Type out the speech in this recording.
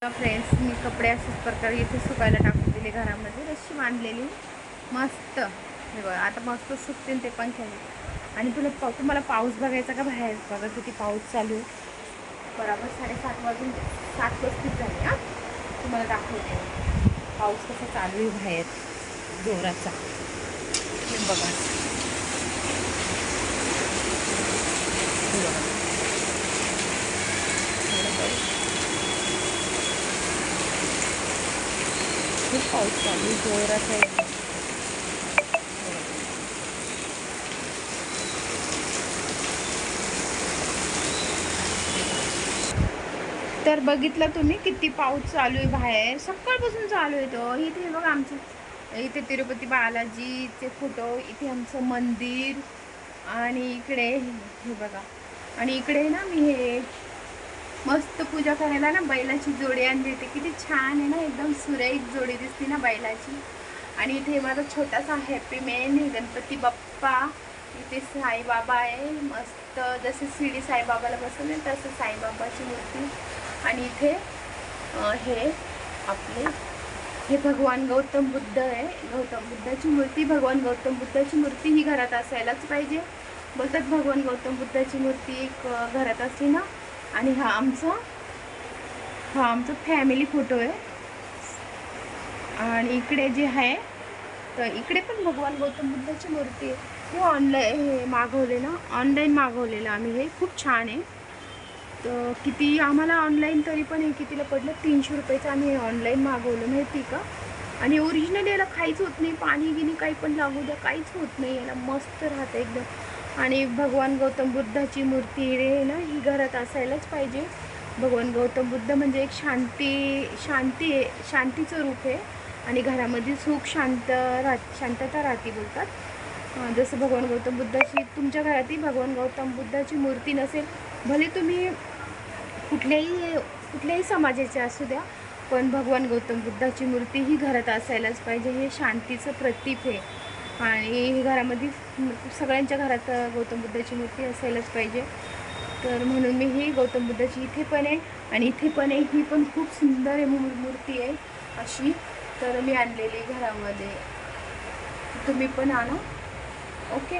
Friends, मी कपडे अशाच प्रकारे इथे सुकायला टाकून दिले घरामध्ये. रशी बांधलेली मस्त. हे बघा आता मस्त सुकतील ते पंख्याने. आणि तुम्हाला पाऊस बघायचा का बाहेर? बघा किती पाऊस चालू आहे. बरोबर 7:30 वाजून 7:35 झाले. तुम्हाला दाखवते पाऊस कसा चालू आहे बाहेर, जोराचा. हे बघा खूप पाऊस चालू जोरात आहे. तर बघितलं तुम्ही किती पाऊस चालू आहे बाहेर, सकाळपासून चालू आहे. तो इथे बघा आमचं, इथे तिरुपती बालाजीचे फोटो, इथे आमचं मंदिर. आणि इकडे हे बघा. आणि इकडे ना मी हे मस्त पूजा करायला ना बैलाची जोडी आणली होती. किती छान आहे ना, एकदम सुरेख जोडी दिसते ना बैलाची. आणि इथे माझा छोटासा हॅपी मॅन, गणपती बाप्पा. इथे साईबाबा आहे मस्त, जसे शिर्डी साईबाबाला बसवले तसं साईबाबाची मूर्ती. आणि इथे हे आपले हे भगवान गौतम बुद्ध आहे. गौतम बुद्धाची मूर्ती, भगवान गौतम बुद्धाची मूर्ती ही घरात असायलाच पाहिजे. बोलतात भगवान गौतम बुद्धाची मूर्ती एक घरात असली ना. आणि हा आमचा फॅमिली फोटो आहे. आणि इकडे जे आहे तर इकडे पण भगवान गौतम बुद्धाची मूर्ती आहे. हे ऑनलाईन हे मागवले ना, ऑनलाईन मागवलेलं आम्ही. हे खूप छान आहे. तर किती आम्हाला ऑनलाईन तरी पण हे कितीला पडलं, 300 रुपयाचं आम्ही हे ऑनलाईन मागवलं, माहिती का. आणि ओरिजिनल याला काहीच होत नाही, पाणी गिनी काही पण लागू द्या काहीच होत नाही याला, मस्त राहतं एकदम. आणि भगवान गौतम बुद्धाची मूर्ती रे ना, ही घरात असायलाच पाहिजे. भगवान गौतम बुद्ध म्हणजे एक शांतीचं रूप आहे. आणि घरामध्ये सुख शांतता राहते बोलतात. जसं भगवान गौतम बुद्धाची तुमच्या घरातही भगवान गौतम बुद्धाची मूर्ती नसेल, भले तुम्ही कुठल्याही समाजाचे असू द्या, पण भगवान गौतम बुद्धाची मूर्ती ही घरात असायलाच पाहिजे. हे शांतीचं प्रतीक आहे. आणि घरामध्ये सगळ्यांच्या घरात गौतम बुद्धाची मूर्ती असायलाच पाहिजे. तर म्हणून मी ही गौतम बुद्धाची इथे पण आहे आणि इथे पण आहे. ही पण खूप सुंदर आहे मूर्ती आहे अशी. तर मी आणलेली घरामध्ये, तुम्ही पण आणा. ओके.